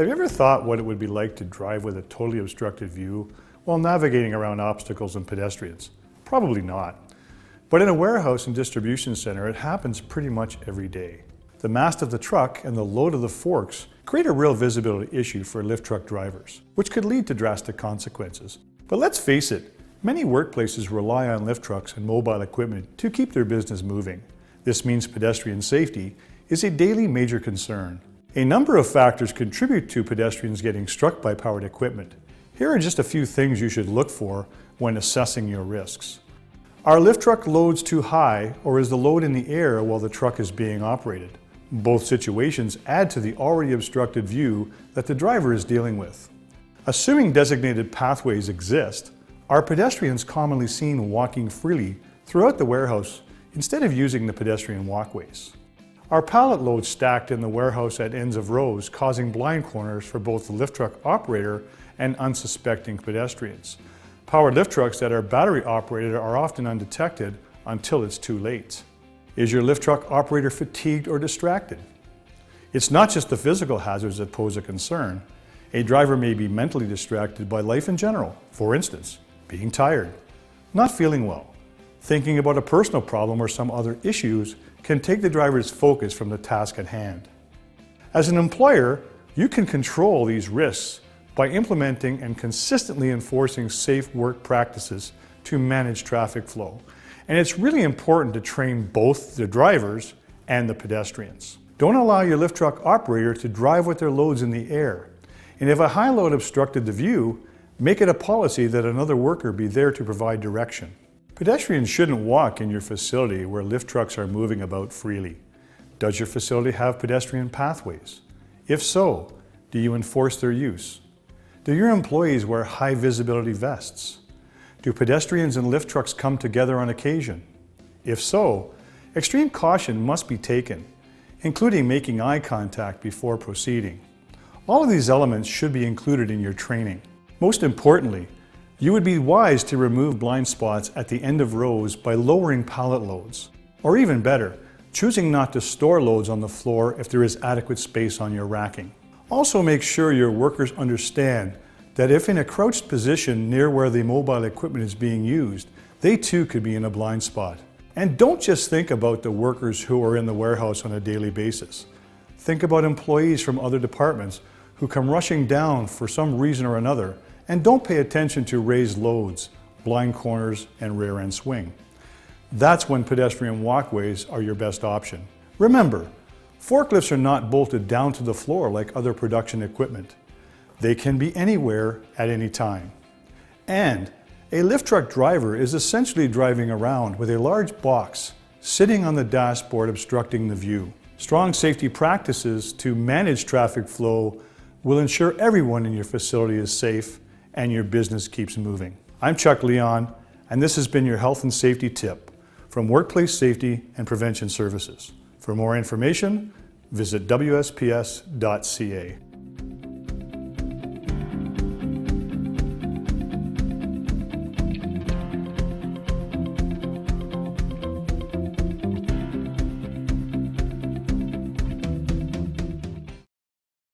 Have you ever thought what it would be like to drive with a totally obstructed view while navigating around obstacles and pedestrians? Probably not. But in a warehouse and distribution center, it happens pretty much every day. The mast of the truck and the load of the forks create a real visibility issue for lift truck drivers, which could lead to drastic consequences. But let's face it, many workplaces rely on lift trucks and mobile equipment to keep their business moving. This means pedestrian safety is a daily major concern. A number of factors contribute to pedestrians getting struck by powered equipment. Here are just a few things you should look for when assessing your risks. Are lift truck loads too high, or is the load in the air while the truck is being operated? Both situations add to the already obstructed view that the driver is dealing with. Assuming designated pathways exist, are pedestrians commonly seen walking freely throughout the warehouse instead of using the pedestrian walkways? Are pallet loads stacked in the warehouse at ends of rows, causing blind corners for both the lift truck operator and unsuspecting pedestrians? Powered lift trucks that are battery operated are often undetected until it's too late. Is your lift truck operator fatigued or distracted? It's not just the physical hazards that pose a concern. A driver may be mentally distracted by life in general. For instance, being tired, not feeling well, thinking about a personal problem or some other issues can take the driver's focus from the task at hand. As an employer, you can control these risks by implementing and consistently enforcing safe work practices to manage traffic flow. And it's really important to train both the drivers and the pedestrians. Don't allow your lift truck operator to drive with their loads in the air. And if a high load obstructed the view, make it a policy that another worker be there to provide direction. Pedestrians shouldn't walk in your facility where lift trucks are moving about freely. Does your facility have pedestrian pathways? If so, do you enforce their use? Do your employees wear high visibility vests? Do pedestrians and lift trucks come together on occasion? If so, extreme caution must be taken, including making eye contact before proceeding. All of these elements should be included in your training. Most importantly, you would be wise to remove blind spots at the end of rows by lowering pallet loads. Or even better, choosing not to store loads on the floor if there is adequate space on your racking. Also make sure your workers understand that if in a crouched position near where the mobile equipment is being used, they too could be in a blind spot. And don't just think about the workers who are in the warehouse on a daily basis. Think about employees from other departments who come rushing down for some reason or another and don't pay attention to raised loads, blind corners, and rear end swing. That's when pedestrian walkways are your best option. Remember, forklifts are not bolted down to the floor like other production equipment. They can be anywhere at any time. And a lift truck driver is essentially driving around with a large box sitting on the dashboard obstructing the view. Strong safety practices to manage traffic flow will ensure everyone in your facility is safe and your business keeps moving. I'm Chuck Leon, and this has been your health and safety tip from Workplace Safety and Prevention Services. For more information, visit WSPS.ca.